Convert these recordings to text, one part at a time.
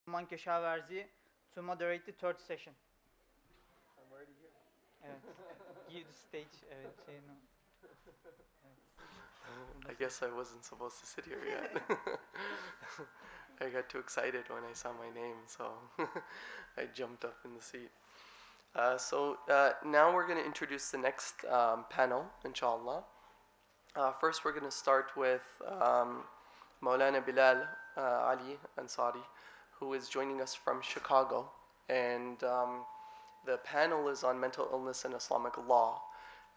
Numan Keşaverzi to moderate the third session. I'm already here. Evet. Give the stage. Evet, no. I guess I wasn't supposed to sit here yet. I got too excited when I saw my name, so I jumped up in the seat. Now we're going to introduce the next panel, inshallah. First, we're going to start with Maulana Bilal Ali Ansari, who is joining us from Chicago. And the panel is on mental illness and Islamic law.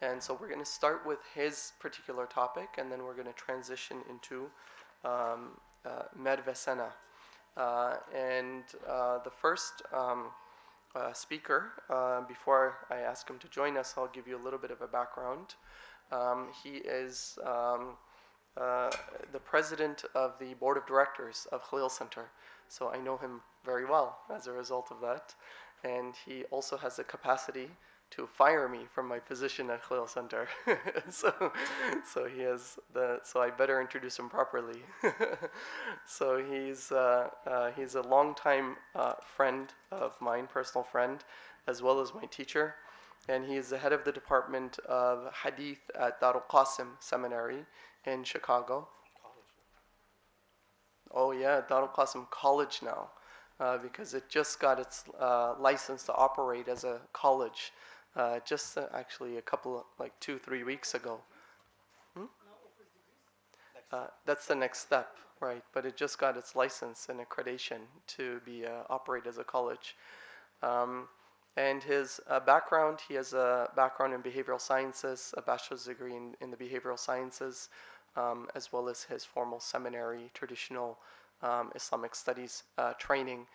And so we're going to start with his particular topic, and then we're going to transition into Medvesena. The first speaker, before I ask him to join us, I'll give you a little bit of a background. He is the president of the board of directors of Khalil Center. So I know him very well as a result of that. And he also has the capacity to fire me from my position at Khalil Center. so I better introduce him properly. So he's a longtime friend of mine, personal friend, as well as my teacher. And he is the head of the department of Hadith at Darul Qasim Seminary in Chicago. Oh yeah, Darul Qasim College now, because it just got its license to operate as a college actually a couple, like 2-3 weeks ago. That's the next step, right? But it just got its license and accreditation to be operate as a college. And his background, he has a background in behavioral sciences, a bachelor's degree in the behavioral sciences, as well as his formal seminary, traditional Islamic studies training,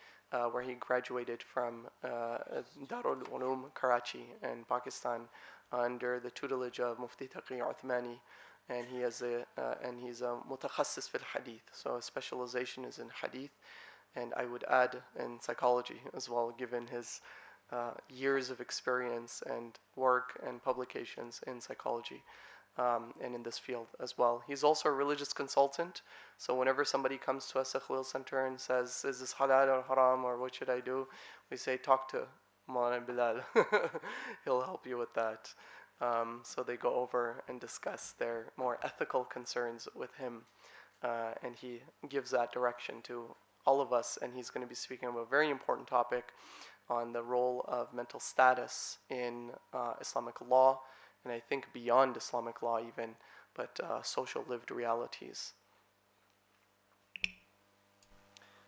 where he graduated from Darul Uloom, Karachi in Pakistan, under the tutelage of Mufti Taqi Uthmani, and he's a mutakhassis fil hadith, so his specialization is in hadith, and I would add in psychology as well, given his years of experience and work and publications in psychology. And in this field as well. He's also a religious consultant, so whenever somebody comes to us at Khalil Center and says, is this halal or haram, or what should I do, we say, talk to Maulana Bilal. He'll help you with that. So they go over and discuss their more ethical concerns with him, and he gives that direction to all of us, and he's going to be speaking about a very important topic on the role of mental status in Islamic law, and I think beyond Islamic law even, but social lived realities.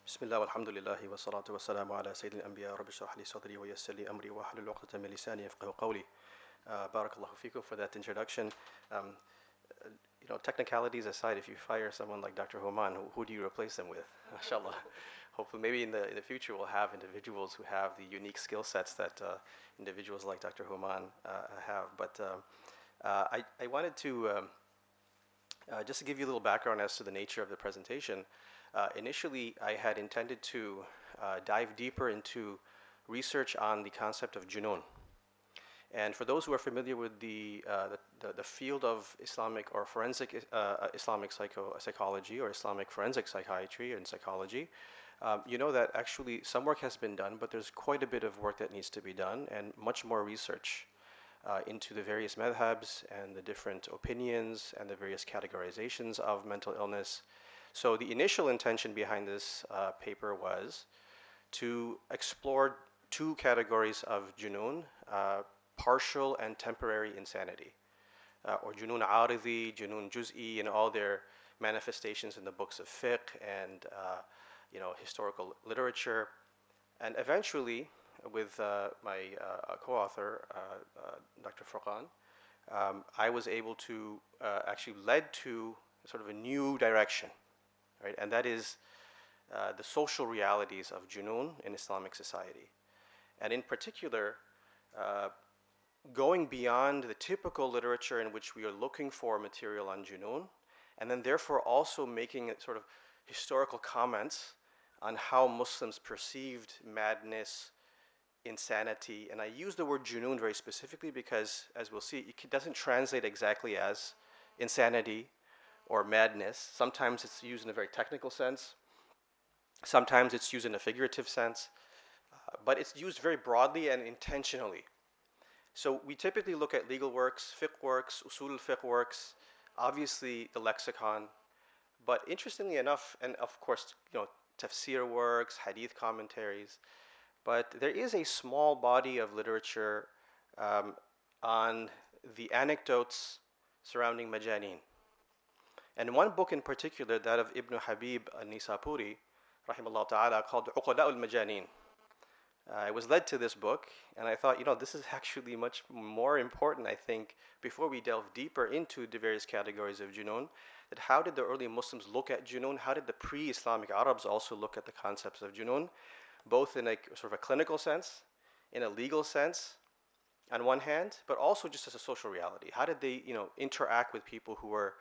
بسم الله والحمد لله والصلاة والسلام على سيد الأنبياء رب اشرح لي صدري ويسر لي أمري واحلل عقدة من لساني يفقهوا قولي. بارك الله فيكم for that introduction. Technicalities aside, if you fire someone like Dr. Human, who do you replace them with? MashaAllah. Hopefully, maybe in the future, we'll have individuals who have the unique skill sets that individuals like Dr. Human have. But I wanted to just to give you a little background as to the nature of the presentation. Initially, I had intended to dive deeper into research on the concept of junoon. And for those who are familiar with the field of Islamic or forensic Islamic psychology or Islamic forensic psychiatry and psychology, you know that actually some work has been done, but there's quite a bit of work that needs to be done and much more research into the various madhabs and the different opinions and the various categorizations of mental illness. So the initial intention behind this paper was to explore two categories of junoon, partial and temporary insanity, or junoon aridi, junoon juz'i, and all their manifestations in the books of fiqh and historical literature. And eventually, with my co-author, Dr. Furqan, I was able to actually led to sort of a new direction, right? And that is the social realities of junoon in Islamic society. And in particular, going beyond the typical literature in which we are looking for material on junoon, and then therefore also making sort of historical comments on how Muslims perceived madness, insanity. And I use the word junoon very specifically because, as we'll see, it doesn't translate exactly as insanity or madness. Sometimes it's used in a very technical sense. Sometimes it's used in a figurative sense, but it's used very broadly and intentionally. So we typically look at legal works, fiqh works, usul al-fiqh works, obviously the lexicon, but interestingly enough, and of course, tafsir works, hadith commentaries, but there is a small body of literature on the anecdotes surrounding majaneen. And one book in particular, that of Ibn Habib al-Nisapuri, rahimahullah ta'ala, called Uqala al-Majaneen. I was led to this book, and I thought, this is actually much more important, I think, before we delve deeper into the various categories of junoon, that how did the early Muslims look at junoon? How did the pre-Islamic Arabs also look at the concepts of junoon, both in a sort of a clinical sense, in a legal sense, on one hand, but also just as a social reality? How did they, interact with people who were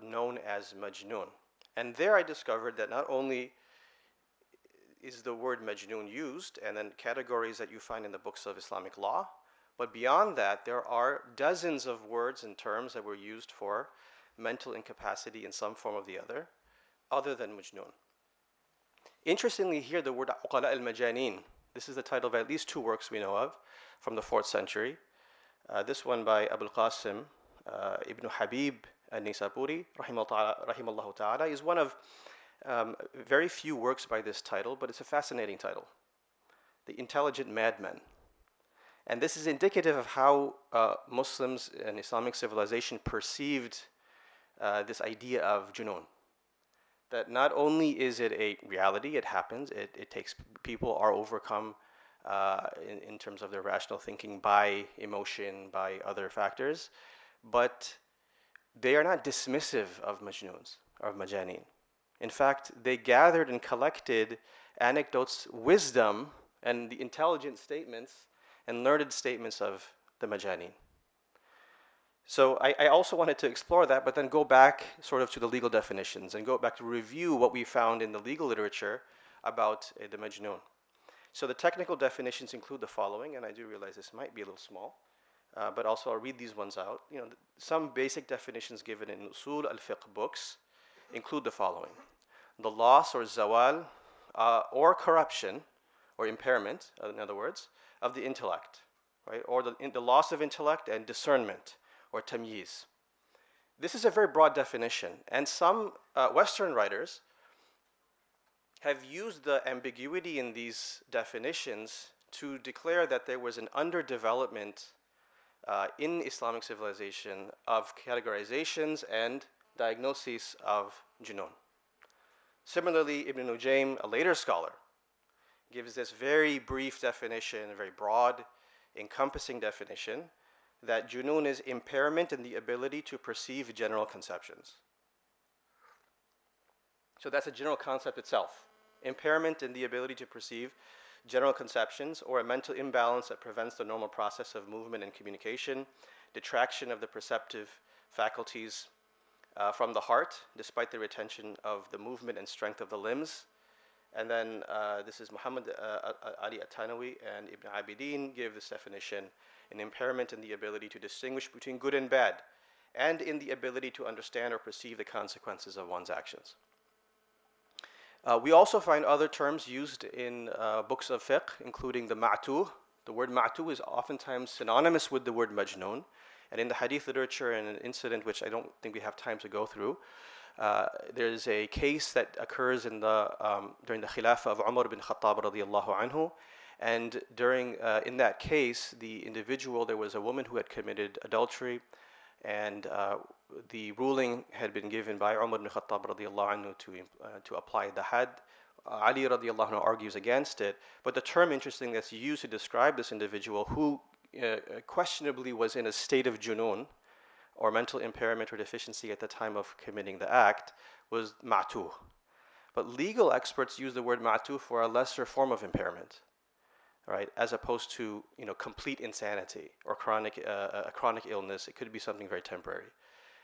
known as majnoon? And there I discovered that not only is the word majnoon used, and then categories that you find in the books of Islamic law, but beyond that, there are dozens of words and terms that were used for mental incapacity in some form or the other than majnoon. Interestingly here, the word uqala al-majaneen, this is the title of at least two works we know of from the 4th century. This one by Abul Qasim Ibn Habib al-Nisapuri, rahimahullah ta'ala, is one of very few works by this title, but it's a fascinating title, The Intelligent Madmen. And this is indicative of how Muslims and Islamic civilization perceived this idea of junoon. That not only is it a reality, it happens, it takes, people are overcome in terms of their rational thinking by emotion, by other factors, but they are not dismissive of majnoons, or of majaneen. In fact, they gathered and collected anecdotes, wisdom, and the intelligent statements and learned statements of the majaneen. So I also wanted to explore that, but then go back sort of to the legal definitions and go back to review what we found in the legal literature about the majnoon. So the technical definitions include the following, and I do realize this might be a little small, but also I'll read these ones out. Some basic definitions given in usul al-fiqh books include the following: the loss or zawal or corruption or impairment, in other words, of the intellect, right? Or the loss of intellect and discernment, or tamyiz. This is a very broad definition, and some Western writers have used the ambiguity in these definitions to declare that there was an underdevelopment in Islamic civilization of categorizations and diagnoses of junoon. Similarly, Ibn Nujaym, a later scholar, gives this very brief definition, a very broad, encompassing definition, that junoon is impairment in the ability to perceive general conceptions. So that's a general concept itself. Impairment in the ability to perceive general conceptions, or a mental imbalance that prevents the normal process of movement and communication, detraction of the perceptive faculties from the heart, despite the retention of the movement and strength of the limbs. And then this is Muhammad Ali At-Tanawi and Ibn Abidin give this definition: an impairment in the ability to distinguish between good and bad, and in the ability to understand or perceive the consequences of one's actions. We also find other terms used in books of fiqh, including the ma'tu. The word ma'tu is oftentimes synonymous with the word majnoon. And in the hadith literature, and an incident which I don't think we have time to go through, there is a case that occurs in during the Khilafah of Umar bin Khattab radiyallahu anhu. And in that case, the individual, there was a woman who had committed adultery, and the ruling had been given by Umar bin Khattab radiyallahu anhu to apply the had. Ali radiyallahu anhu argues against it, but the term, interesting, that's used to describe this individual who questionably was in a state of junoon, or mental impairment or deficiency at the time of committing the act, was ma'tu. But legal experts use the word ma'tu for a lesser form of impairment, right? As opposed to complete insanity or a chronic illness. It could be something very temporary.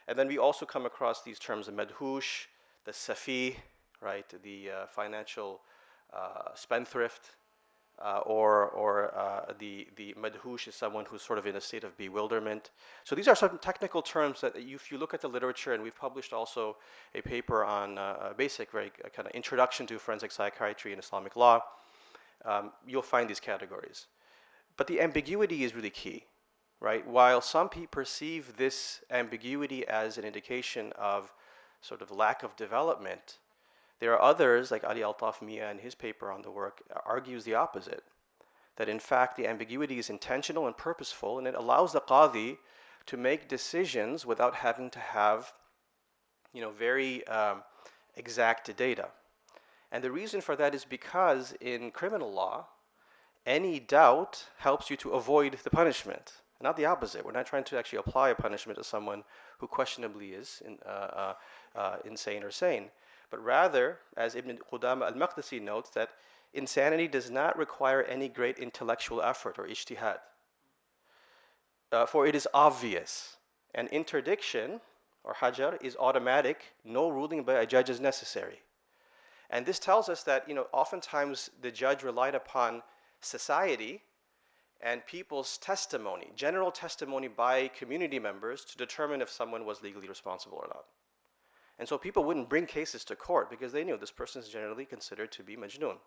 And then we also come across these terms: the madhush, the safi, right? The financial spendthrift, the madhush is someone who's sort of in a state of bewilderment. So these are some technical terms that if you look at the literature, and we've published also a paper on a basic, very kind of introduction to forensic psychiatry and Islamic law, you'll find these categories. But the ambiguity is really key, right? While some people perceive this ambiguity as an indication of sort of lack of development, there are others, like Ali Altaf Mia in his paper on the work, argues the opposite. That in fact the ambiguity is intentional and purposeful, and it allows the qadi to make decisions without having to have, very exact data. And the reason for that is because in criminal law, any doubt helps you to avoid the punishment, not the opposite. We're not trying to actually apply a punishment to someone who questionably is insane or sane. But rather, as Ibn Qudama al-Maqdisi notes, that insanity does not require any great intellectual effort or ijtihad. For it is obvious. And interdiction, or hajar, is automatic. No ruling by a judge is necessary. And this tells us that, oftentimes the judge relied upon society and people's testimony, general testimony by community members, to determine if someone was legally responsible or not. And so people wouldn't bring cases to court because they knew this person is generally considered to be majnoon.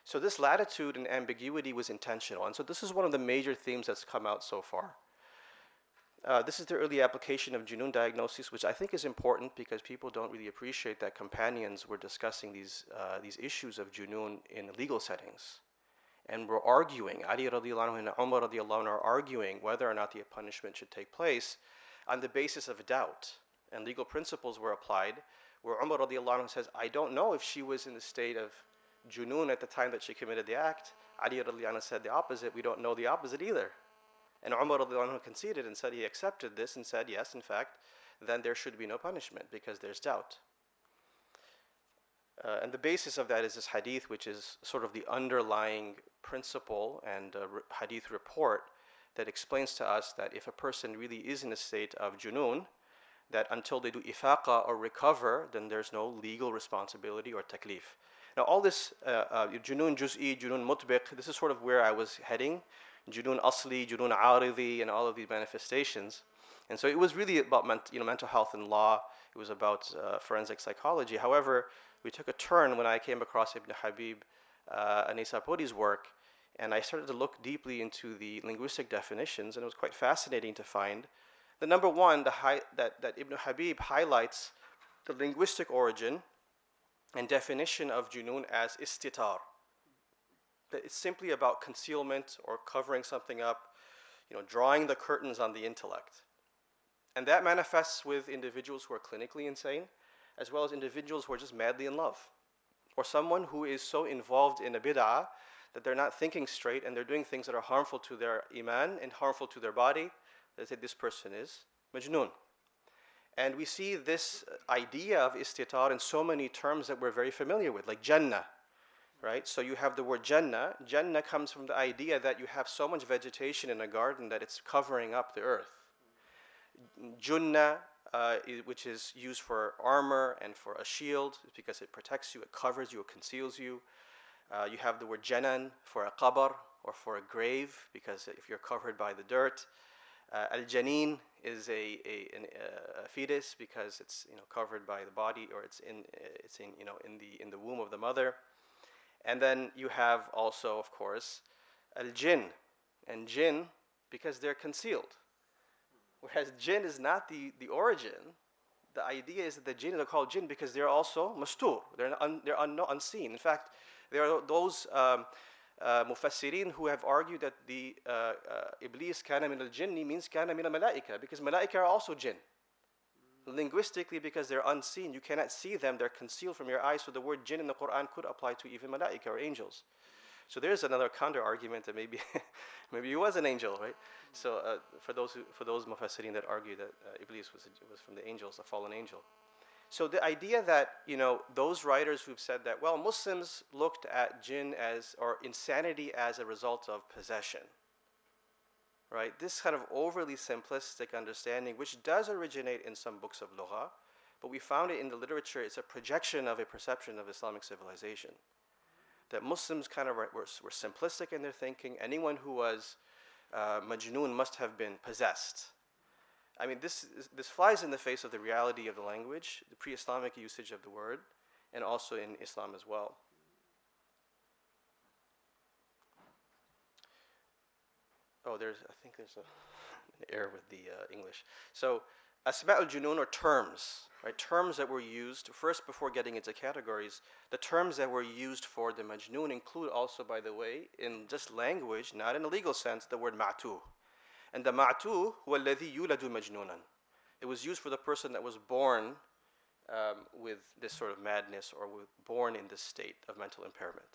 So this latitude and ambiguity was intentional. And so this is one of the major themes that's come out so far. This is the early application of junoon diagnosis, which I think is important because people don't really appreciate that companions were discussing these issues of junoon in legal settings. And we're arguing, Ali radiallahu anhu and Umar radiallahu anhu are arguing whether or not the punishment should take place on the basis of doubt. And legal principles were applied, where Umar radiallahu anhu says, I don't know if she was in the state of junoon at the time that she committed the act. Ali radiallahu anhu said the opposite, we don't know the opposite either. And Umar radiallahu anhu conceded and said he accepted this and said, yes, in fact, then there should be no punishment because there's doubt. And the basis of that is this hadith, which is sort of the underlying principle and hadith report that explains to us that if a person really is in a state of junoon, that until they do ifaqa or recover, then there's no legal responsibility or taklif. Now all this junoon juz'i, junoon mutbiq, this is sort of where I was heading. Junoon asli, junoon aridi, and all of these manifestations. And so it was really about mental health and law. It was about forensic psychology. However, we took a turn when I came across Ibn Habib Anisapuri's work, and I started to look deeply into the linguistic definitions, and it was quite fascinating to find that number one, that Ibn Habib highlights the linguistic origin and definition of junoon as istitar. That it's simply about concealment or covering something up, drawing the curtains on the intellect. And that manifests with individuals who are clinically insane, as well as individuals who are just madly in love. Or someone who is so involved in a bid'ah that they're not thinking straight and they're doing things that are harmful to their iman and harmful to their body. They say this person is majnoon. And we see this idea of istitar in so many terms that we're very familiar with, like jannah, right? So you have the word jannah. Jannah comes from the idea that you have so much vegetation in a garden that it's covering up the earth. Junnah, which is used for armor and for a shield, because it protects you, it covers you, it conceals you. You have the word janan for a qabr or for a grave, because if you're covered by the dirt. Al-Janin is a fetus because it's covered by the body, or it's in the womb of the mother. And then you have also, of course, Al-Jinn, and Jinn because they're concealed. Whereas Jinn is not the origin. The idea is that the Jinn are called Jinn because they're also mastur. They're unseen. In fact, there are those mufassirin who have argued that the Iblis kana min al-jinni means kana min al-malaika, because malaika are also jinn. Linguistically, because they're unseen, you cannot see them, they're concealed from your eyes, so the word jinn in the Quran could apply to even malaika or angels. So there's another counter argument that maybe he was an angel, right? So for those mufassirin that argue that Iblis was from the angels, a fallen angel. So the idea that, those writers who've said that, well, Muslims looked at jinn or insanity as a result of possession, right? This kind of overly simplistic understanding, which does originate in some books of lugha, but we found it in the literature, it's a projection of a perception of Islamic civilization. that Muslims kind of were simplistic in their thinking. Anyone who was majnoon must have been possessed. I mean, this flies in the face of the reality of the language, the pre-Islamic usage of the word, and also in Islam as well. Oh, I think there's an error with the English. So, asma' al-junun are terms, right? Terms that were used first before getting into categories. The terms that were used for the majnoon include also, by the way, in just language, not in a legal sense, the word ma'tu. And the ma'tu huwa alladhi yuladu majnunan. It was used for the person that was born with this sort of madness or born in this state of mental impairment,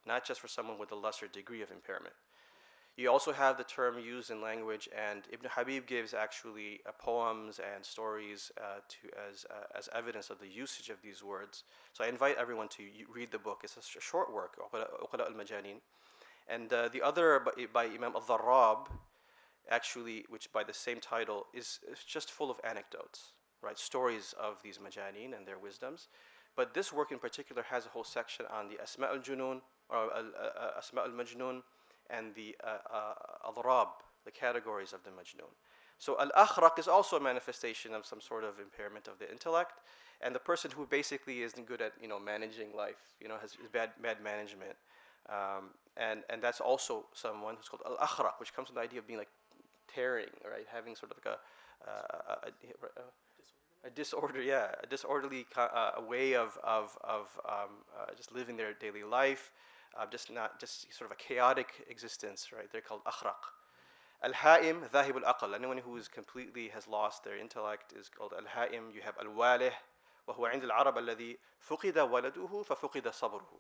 not just for someone with a lesser degree of impairment. You also have the term used in language, and Ibn Habib gives actually poems and stories as evidence of the usage of these words. So I invite everyone to read the book. It's a short work, Uqala al-Majanin. And the other by Imam al-Dharrab, actually, which by the same title, is just full of anecdotes, right? Stories of these majaneen and their wisdoms. But this work in particular has a whole section on the Asma' al-Junun, or Asma' al-Majnun, and the adrab, the categories of the majnun. So al-akhraq is also a manifestation of some sort of impairment of the intellect, and the person who basically isn't good at managing life, has bad management, and that's also someone who's called al-akhraq, which comes from the idea of being like tearing, right, having sort of like a disorder, a disorderly way of just living their daily life. Just sort of a chaotic existence, right? They're called akhraq. Al-ha'im, dhahib al-aql. Anyone who has lost their intellect is called al-ha'im. You have al-walih, وهو عند العرب الذي فقد ولده ففقد صبره.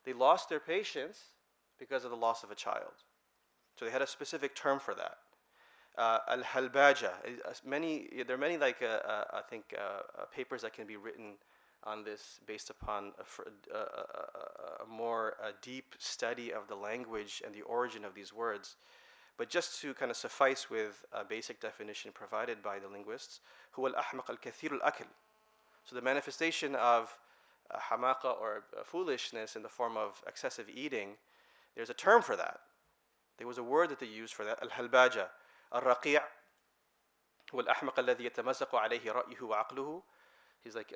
They lost their patience because of the loss of a child. So they had a specific term for that. Al-halbaja. There are many I think papers that can be written on this based upon a more deep study of the language and the origin of these words. But just to kind of suffice with a basic definition provided by the linguists, هو الأحمق الكثير الأكل. So the manifestation of hamaqa or foolishness in the form of excessive eating, there's a term for that. There was a word that they used for that, al-halbaja. الرقيع هو الأحمق الذي يتمزق عليه رأيه وعقله. He's like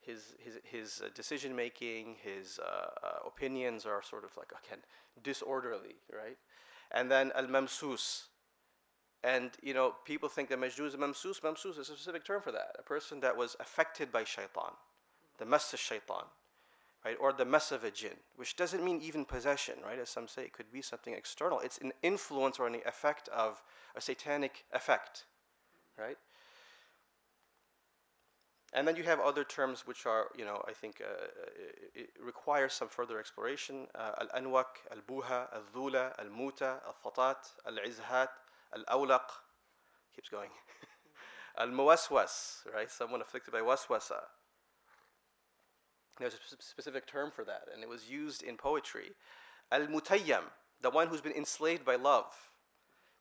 his decision making, his opinions are sort of like, again, disorderly, right? And then al-mamsus. And people think that majnun is mamsus. Mamsus is a specific term for that. A person that was affected by shaitan, the mas of shaitan, right? Or the mas of a jinn, which doesn't mean even possession, right? As some say, it could be something external. It's an influence or an effect of a satanic effect, right? And then you have other terms which are, I think it requires some further exploration. Al-anwak, al-buha, al-dhula, al-muta, al-fatat, al-izhat, al-awlaq. Keeps going. Al-muwaswas, right? Someone afflicted by waswasa. There's a specific term for that, and it was used in poetry. Al-mutayyam, the one who's been enslaved by love,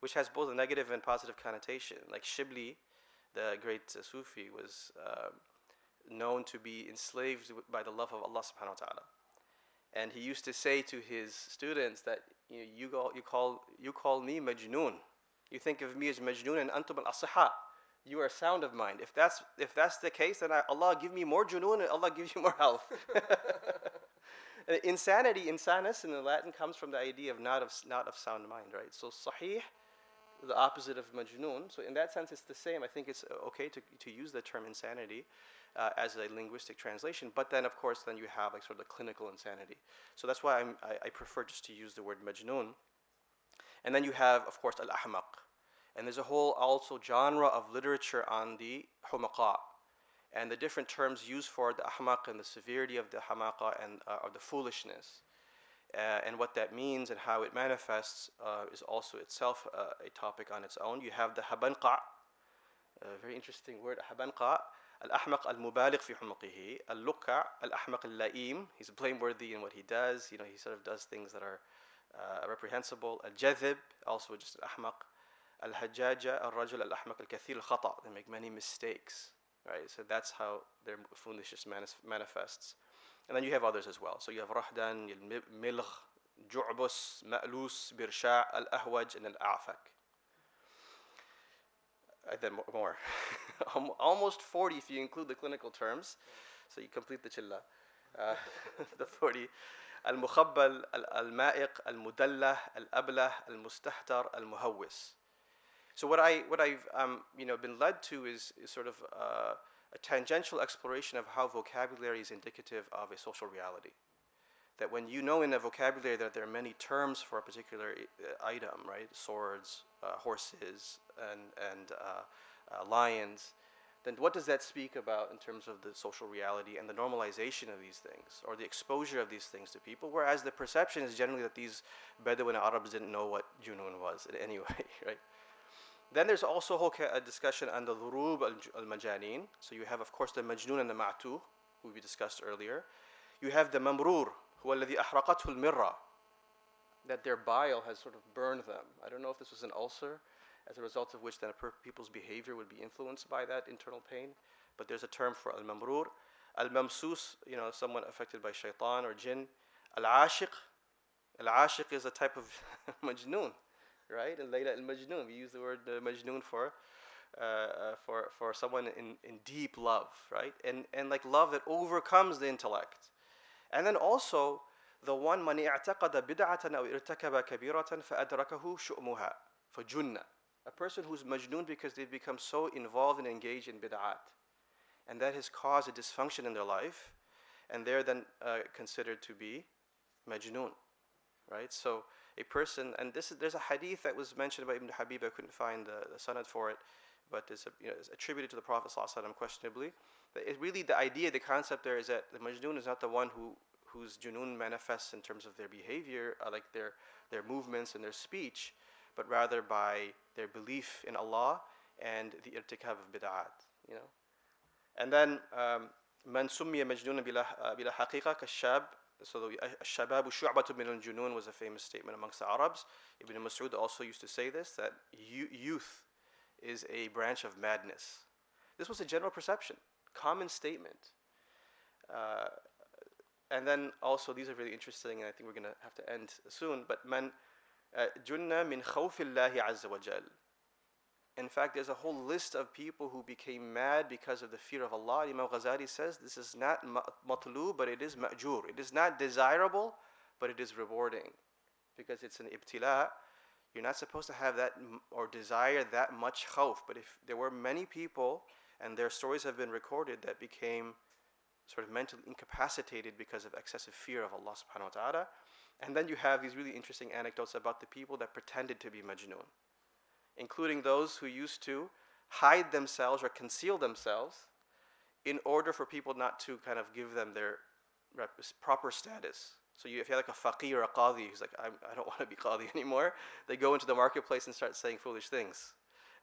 which has both a negative and positive connotation. Like Shibli, the great Sufi, was known to be enslaved by the love of Allah subhanahu wa ta'ala. And he used to say to his students that you call me majnoon. You think of me as majnoon and antum al-asiha. You are sound of mind. If that's the case, then Allah give me more junoon and Allah gives you more health. Insanity, insanus in the Latin comes from the idea of not of sound mind, right? So sahih, the opposite of majnoon. So in that sense, it's the same. I think it's okay to use the term insanity as a linguistic translation. But then, of course, then you have like sort of the clinical insanity. So that's why I prefer just to use the word majnoon. And then you have, of course, al-ahmaq. And there's a whole also genre of literature on the humaqa and the different terms used for the ahmaq and the severity of the hamaqa and of the foolishness. And what that means and how it manifests is also itself a topic on its own. You have the habanqa, a very interesting word, habanqa, al-ahmaq al-mubaligh fi humuqihi, al-lukka, al-ahmaq al-la'im, he's blameworthy in what he does, he sort of does things that are reprehensible, al-jadhib, also just al-ahmaq, al-hajjaja, al-rajul, al-ahmaq al-kathir al-khata, they make many mistakes, right? So that's how their foolishness manifests. And then you have others as well. So you have rahdan, milgh, ju'bus, ma'lus, birsha, al-ahwaj, and al-a'fak. Then more. Almost 40 if you include the clinical terms. So you complete the chilla. The 40. Al-mukhabbal, al-ma'iq, al-mudallah, al-ablah, al-mustahtar, al-muhawwis. So what I've been led to is sort of a tangential exploration of how vocabulary is indicative of a social reality. That when you know in a vocabulary that there are many terms for a particular item, right? Swords, horses, and lions, then what does that speak about in terms of the social reality and the normalization of these things, or the exposure of these things to people? Whereas the perception is generally that these Bedouin Arabs didn't know what Junoon was in any way, right? Then there's also a discussion on the dhurub al-majaneen. So you have, of course, the majnoon and the ma'tu, who we discussed earlier. You have the mamrur, huwa alladhi ahraqathu al-mirra, that their bile has sort of burned them. I don't know if this was an ulcer, as a result of which then people's behavior would be influenced by that internal pain. But there's a term for al-mamrur. Al-mamsus, someone affected by shaitan or jinn. Al-ashiq. Al-ashiq is a type of majnoon, right? And Layla al-majnoon. We use the word majnoon for someone in deep love, right? And like love that overcomes the intellect. And then also the one man i'taqada bid'atan aw irtakaba kabiratan fa'adrakahu shu'muha fajunna. A person who's majnoon because they've become so involved and engaged in bid'at, and that has caused a dysfunction in their life, and they're then considered to be majnoon, right? So a person, and there's a hadith that was mentioned by Ibn Habib. I couldn't find the sanad for it, but it's attributed to the Prophet ﷺ questionably. Really, the idea, the concept there is that the majnoon is not the one whose junoon manifests in terms of their behavior, like their movements and their speech, but rather by their belief in Allah and the irtikab of bid'at, And then man summiya majnunan bila haqiqa kashab. So the shababu shu'batu min al-junun was a famous statement amongst the Arabs. Ibn Mas'ud also used to say this, that youth is a branch of madness. This was a general perception, common statement. And then also, these are really interesting, and I think we're going to have to end soon, but man junna min khawfillahi azza wa jal. In fact, there's a whole list of people who became mad because of the fear of Allah. Imam Ghazali says this is not matlub, but it is ma'jur. It is not desirable, but it is rewarding. Because it's an ibtila. You're not supposed to have that or desire that much khawf. But if there were many people, and their stories have been recorded, that became sort of mentally incapacitated because of excessive fear of Allah subhanahu wa ta'ala. And then you have these really interesting anecdotes about the people that pretended to be majnoon, including those who used to hide themselves or conceal themselves in order for people not to kind of give them their proper status. So if you have like a faqih or a qadi who's like, I don't want to be qadi anymore, they go into the marketplace and start saying foolish things.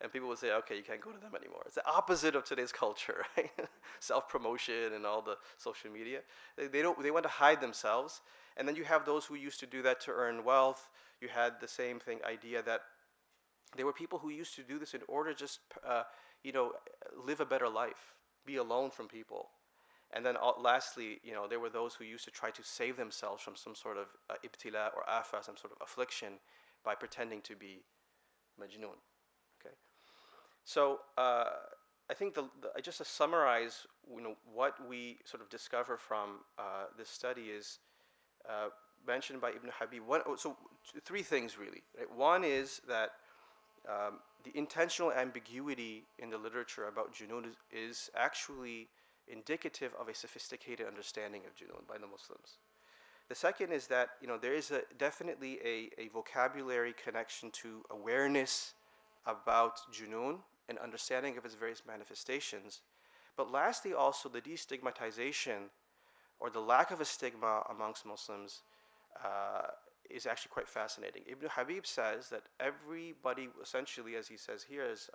And people would say, okay, you can't go to them anymore. It's the opposite of today's culture, right? Self-promotion and all the social media. They want to hide themselves. And then you have those who used to do that to earn wealth. You had the same idea that there were people who used to do this in order to just, live a better life, be alone from people. And then lastly, there were those who used to try to save themselves from some sort of ibtila or afa, some sort of affliction, by pretending to be majnoon. Okay. So I think just to summarize, what we sort of discover from this study is mentioned by Ibn Habib. Three things really. Right? One is that the intentional ambiguity in the literature about junoon is actually indicative of a sophisticated understanding of junoon by the Muslims. The second is that there is definitely a vocabulary connection to awareness about junoon and understanding of its various manifestations. But lastly, also the destigmatization or the lack of a stigma amongst Muslims is actually quite fascinating. Ibn Habib says that everybody, essentially, as he says here, is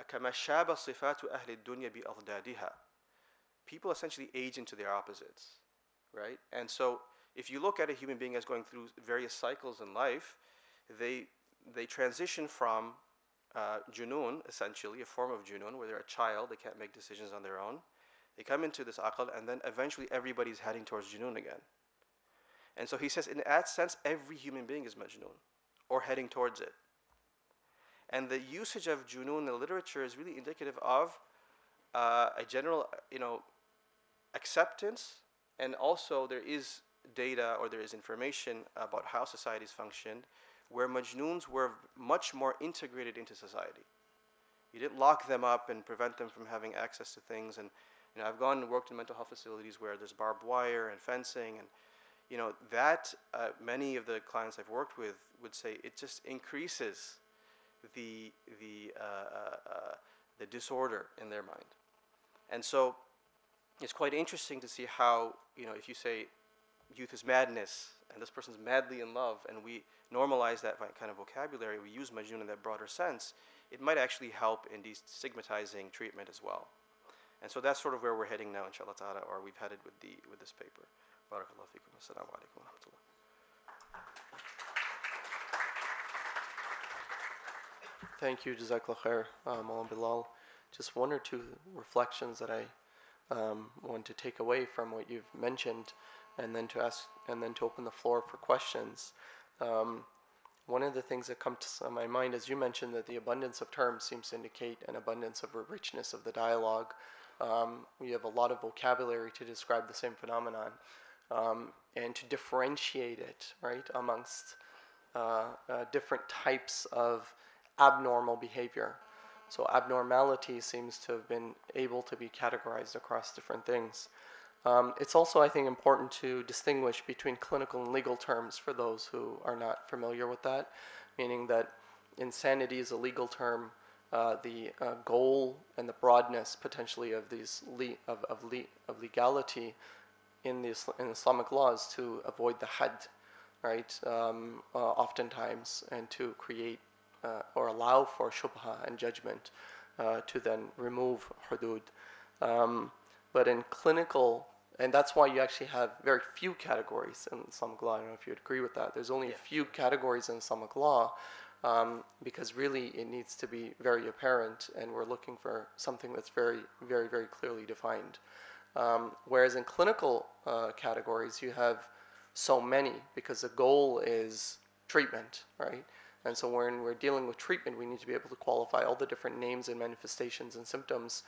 كَمَا شَابَ صِفَاتُ أَهْلِ الدُّنْيَا بِأَضْدَادِهَا. People essentially age into their opposites, right? And so if you look at a human being as going through various cycles in life, they transition from junoon, essentially, a form of junoon, where they're a child, they can't make decisions on their own. They come into this aql, and then eventually everybody's heading towards junoon again. And so he says, in that sense, every human being is majnoon, or heading towards it. And the usage of junoon in the literature is really indicative of a general, acceptance, and also there is data or there is information about how societies functioned, where majnoons were much more integrated into society. You didn't lock them up and prevent them from having access to things. And I've gone and worked in mental health facilities where there's barbed wire and fencing, and that many of the clients I've worked with would say it just increases the disorder in their mind. And so it's quite interesting to see how, if you say youth is madness and this person's madly in love, and we normalize that kind of vocabulary, we use majnoon in that broader sense, it might actually help in destigmatizing treatment as well. And so that's sort of where we're heading now, inshallah ta'ala, or we've headed with this paper. Barakallahu feekum. Assalamu alaikum wa rahmatullah. Thank you, Jazakallah khair, Mawlana Bilal. Just one or two reflections that I want to take away from what you've mentioned, and then to open the floor for questions. One of the things that comes to my mind, as you mentioned, that the abundance of terms seems to indicate an abundance of richness of the dialogue. We have a lot of vocabulary to describe the same phenomenon, and to differentiate it, right, amongst different types of abnormal behavior. So abnormality seems to have been able to be categorized across different things. It's also, I think, important to distinguish between clinical and legal terms for those who are not familiar with that, meaning that insanity is a legal term. The goal and the broadness potentially of these of legality in Islamic law is to avoid the had, right? Oftentimes, and to create or allow for shubha and judgment to then remove hudud. But in clinical, and that's why you actually have very few categories in Islamic law. I don't know if you'd agree with that. There's only a few categories in Islamic law because really it needs to be very apparent, and we're looking for something that's very, very, very clearly defined. Whereas in clinical categories, you have so many because the goal is treatment, right? And so when we're dealing with treatment, we need to be able to qualify all the different names and manifestations and symptoms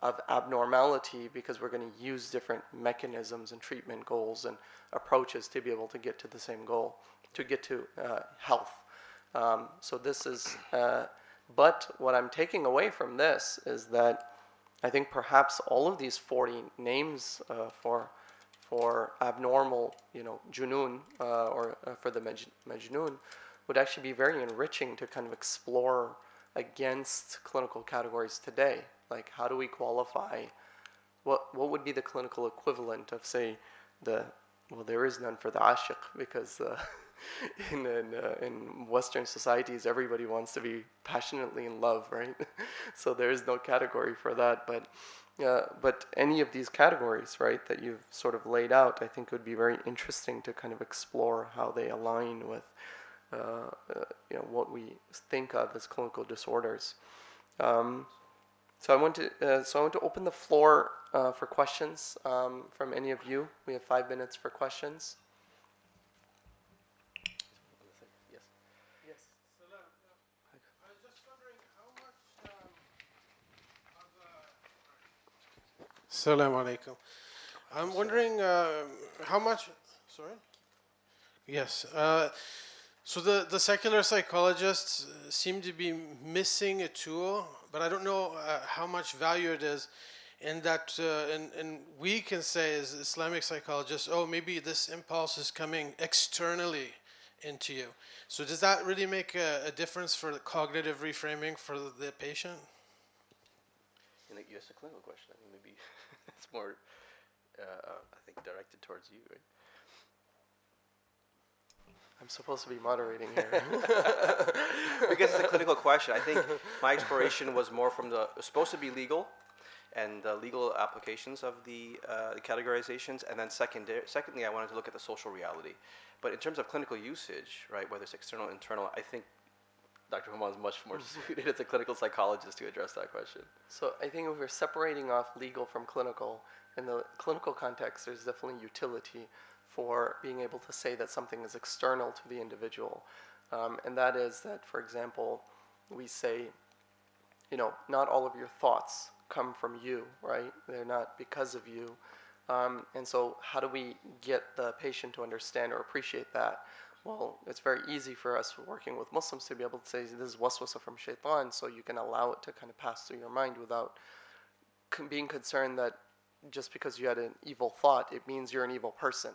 of abnormality, because we're going to use different mechanisms and treatment goals and approaches to be able to get to the same goal, to get to health. So this is, but what I'm taking away from this is that I think perhaps all of these 40 names for abnormal, junoon, or for the majnoon, would actually be very enriching to kind of explore against clinical categories today. Like, how do we qualify? What would be the clinical equivalent of, say, there is none for the ashiq, because in Western societies, everybody wants to be passionately in love, right? So there is no category for that. But any of these categories, right, that you've sort of laid out, I think would be very interesting to kind of explore how they align with what we think of as clinical disorders. So I want to open the floor for questions from any of you. We have 5 minutes for questions. Yes. Yes. Salam. I was just wondering how much Salam alaikum. I'm wondering how much. Sorry. Yes. So the secular psychologists seem to be missing a tool, but I don't know how much value it is in that, and we can say as Islamic psychologists, oh, maybe this impulse is coming externally into you. So does that really make a difference for the cognitive reframing for the patient? And you asked a clinical question. I think maybe it's more, I think, directed towards you, right? I'm supposed to be moderating here. Because it's a clinical question. I think my exploration was more from it was supposed to be legal, and the legal applications of the categorizations, and then secondly, I wanted to look at the social reality. But in terms of clinical usage, right, whether it's external or internal, I think Dr. Human is much more suited as a clinical psychologist to address that question. So I think if we're separating off legal from clinical, in the clinical context, there's definitely utility for being able to say that something is external to the individual. And that is that, for example, we say, not all of your thoughts come from you, right? They're not because of you. And so how do we get the patient to understand or appreciate that? Well, it's very easy for us working with Muslims to be able to say, this is waswasa from shaitan, so you can allow it to kind of pass through your mind without being concerned that just because you had an evil thought, it means you're an evil person,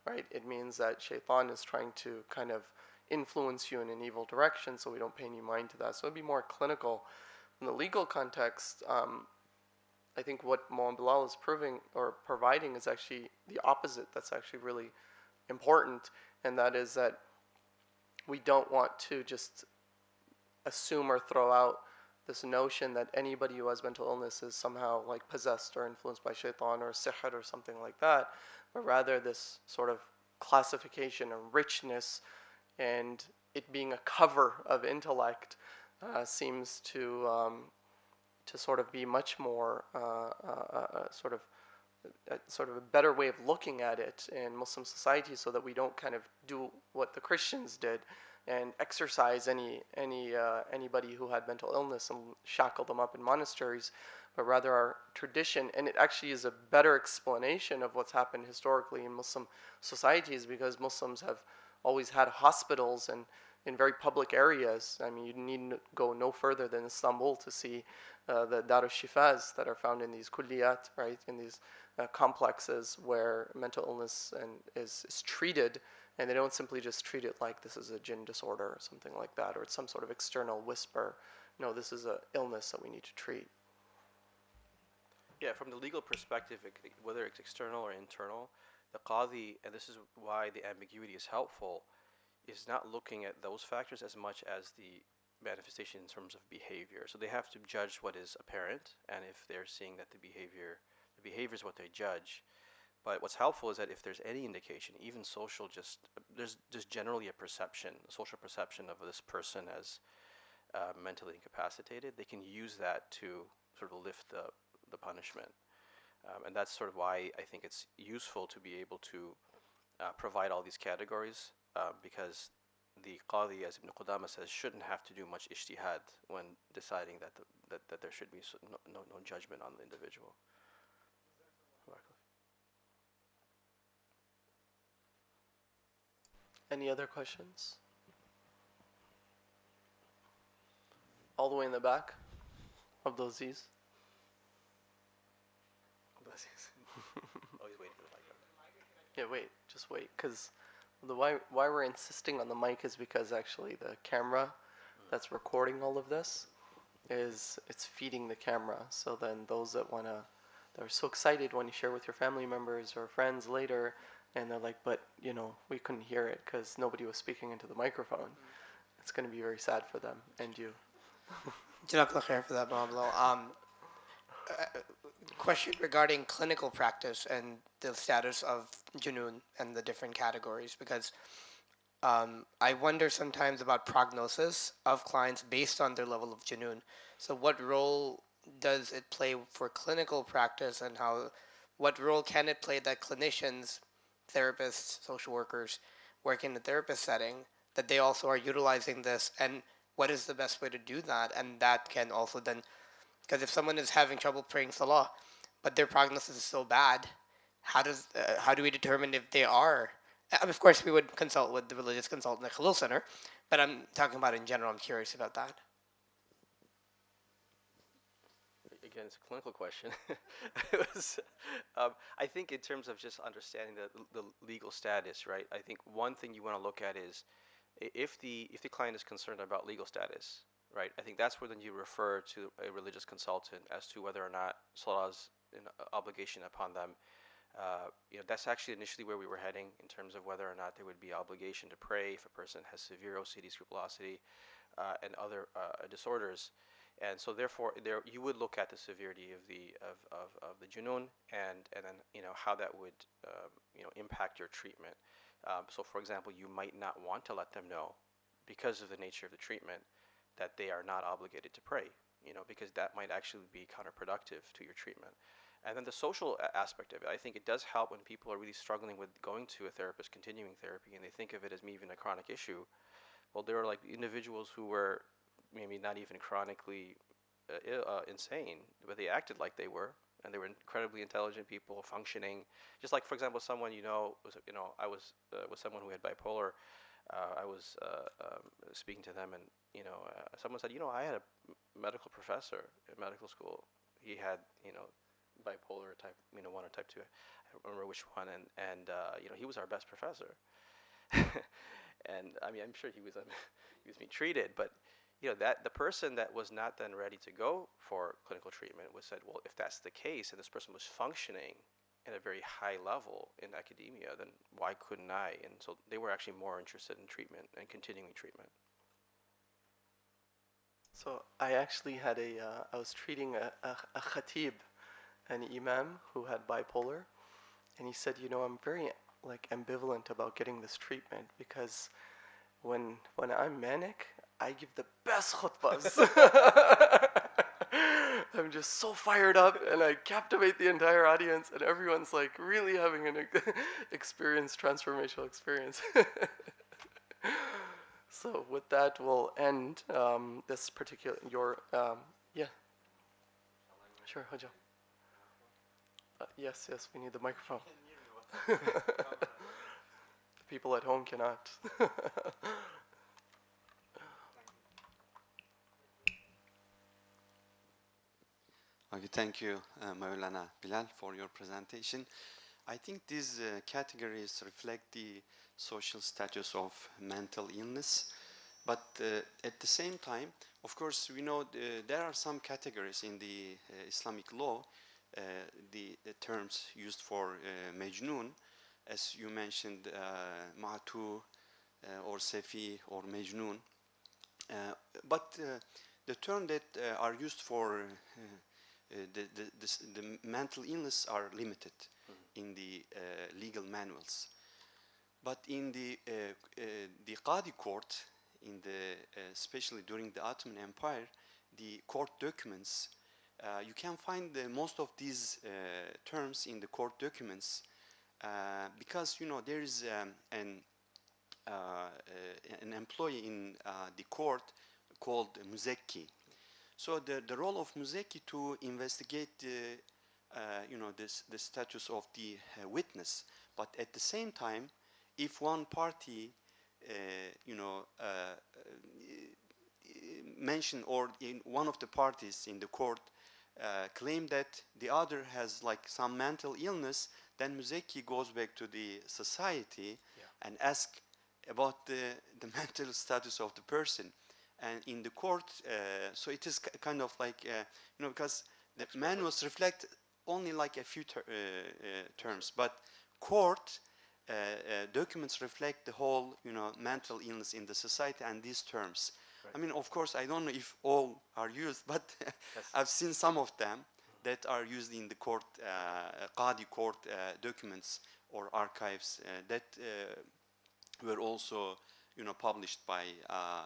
right? It means that shaitan is trying to kind of influence you in an evil direction, so we don't pay any mind to that. So it'd be more clinical. In the legal context, I think what Mohamed Bilal is proving or providing is actually the opposite. That's actually really important, and that is that we don't want to just assume or throw out this notion that anybody who has mental illness is somehow like possessed or influenced by shaitan or sihr or something like that, but rather this sort of classification and richness and it being a cover of intellect seems to sort of be much more sort of a better way of looking at it in Muslim society, so that we don't kind of do what the Christians did and exorcise anybody who had mental illness and shackle them up in monasteries, but rather our tradition, and it actually is a better explanation of what's happened historically in Muslim societies, because Muslims have always had hospitals and in very public areas. I mean, you need go no further than Istanbul to see the Dar al-Shifas that are found in these kulliyat, right, in these complexes where mental illness is treated, and they don't simply just treat it like this is a jinn disorder or something like that, or it's some sort of external whisper. No, this is an illness that we need to treat. Yeah, from the legal perspective, whether it's external or internal, the qadi, and this is why the ambiguity is helpful, is not looking at those factors as much as the manifestation in terms of behavior. So they have to judge what is apparent, and if they're seeing that the behavior is what they judge. But what's helpful is that if there's any indication, even social, there's just generally a social perception of this person as mentally incapacitated, they can use that to sort of lift the punishment. And that's sort of why I think it's useful to be able to provide all these categories, because the qadi, as Ibn Qudama says, shouldn't have to do much ijtihad when deciding that there should be no judgment on the individual. Any other questions? All the way in the back of those Z's. Always waiting for the mic. Yeah, wait, just wait, because why we're insisting on the mic is because actually the camera that's recording all of this it's feeding the camera. So then those that they're so excited when you share with your family members or friends later, and they're like, but we couldn't hear it because nobody was speaking into the microphone. It's going to be very sad for them and you. Jazakallah khair for that, Mohammed. Question regarding clinical practice and the status of junoon and the different categories, because I wonder sometimes about prognosis of clients based on their level of junoon. So what role does it play for clinical practice, and what role can it play that clinicians, therapists, social workers work in the therapist setting, that they also are utilizing this, and what is the best way to do that? And that can also then, because if someone is having trouble praying salah, but their prognosis is so bad, how do we determine if they are? Of course, we would consult with the religious consultant at Khalil Center, but I'm talking about in general. I'm curious about that. Again, it's a clinical question. I think in terms of just understanding the legal status, right? I think one thing you want to look at is if the client is concerned about legal status, right? I think that's where then you refer to a religious consultant as to whether or not salah is an obligation upon them. That's actually initially where we were heading in terms of whether or not there would be obligation to pray if a person has severe OCD, scrupulosity, and other disorders. And so therefore, you would look at the severity of the junoon and then how that would impact your treatment. So for example, you might not want to let them know because of the nature of the treatment that they are not obligated to pray, because that might actually be counterproductive to your treatment. And then the social aspect of it, I think it does help when people are really struggling with going to a therapist, continuing therapy, and they think of it as maybe even a chronic issue. Well, there are like individuals who were maybe not even chronically insane, but they acted like they were, and they were incredibly intelligent people, functioning. Just like, for example, someone I was with someone who had bipolar. I was speaking to them, and someone said, I had a medical professor in medical school. He had, bipolar type, 1 or type 2. I don't remember which one, and he was our best professor. And I mean, I'm sure he was being treated, but that the person that was not then ready to go for clinical treatment was said, well, if that's the case, and this person was functioning at a very high level in academia, then why couldn't I? And so they were actually more interested in treatment and continuing treatment. So I actually had I was treating a khatib, an imam who had bipolar, and he said, I'm very ambivalent about getting this treatment because when I'm manic, I give the best khutbahs. I'm just so fired up, and I captivate the entire audience, and everyone's like really having an transformational experience. So with that, we'll end this particular, yeah. Sure, Hoja. Yes, we need the microphone. The people at home cannot. Okay, thank you, Maulana Bilal, for your presentation. I think these categories reflect the social status of mental illness, but at the same time, of course, we know there are some categories in the Islamic law, the terms used for Mejnun, as you mentioned, Ma'tu or Sefi or Mejnun, but the term that are used for the mental illness are limited in the legal manuals. But in the Qadi court, especially during the Ottoman Empire, the court documents, you can find most of these terms in the court documents because there is an employee in the court called Muzekki. So the role of Muzekki to investigate the status of the witness, but at the same time, if one party mention, or in one of the parties in the court claim that the other has some mental illness, then Muzekki goes back to the society and asks about the mental status of the person. And in the court, so it is kind of because the manuals reflect only a few terms, but court documents reflect the whole, mental illness in the society and these terms. Right. I mean, of course, I don't know if all are used, but yes. I've seen some of them that are used in the court, Qadi court documents or archives that were also published by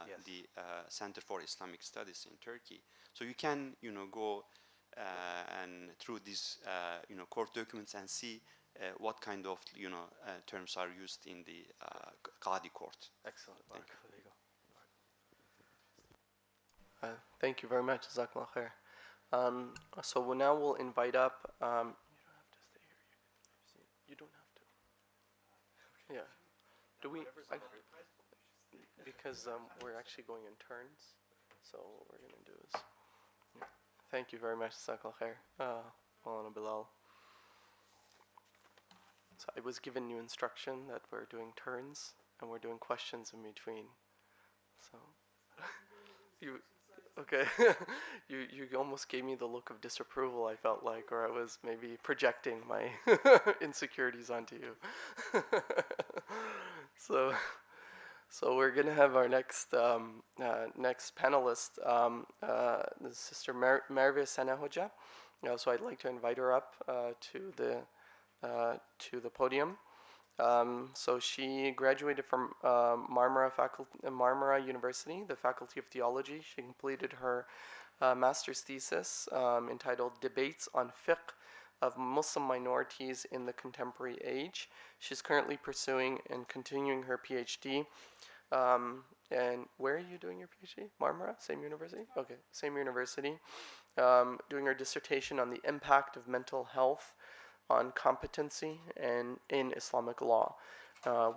yes. the Center for Islamic Studies in Turkey. So you can, go and through these, court documents and see what kind of, terms are used in the Qadi court. Excellent. Thank you. Thank you very much. Jazakallah khair. So now we'll invite up. You don't have to stay here. You don't have to. Yeah. Do we? Because we're actually going in turns. So what we're going to do is. Yeah. Thank you very much. Jazakallah khair. Maulana Bilal. So I was given new instruction that we're doing turns and we're doing questions in between. So you. Okay, you almost gave me the look of disapproval, I felt like, or I was maybe projecting my insecurities onto you. So we're gonna have our next panelist, Sister Merve Sana Hoja. So I'd like to invite her up to the podium. So she graduated from Marmara University, the Faculty of Theology. She completed her master's thesis entitled Debates on Fiqh of Muslim Minorities in the Contemporary Age. She's currently pursuing and continuing her PhD. And where are you doing your PhD? Marmara? Same university? Okay, same university. Doing her dissertation on the impact of mental health on competency and in Islamic law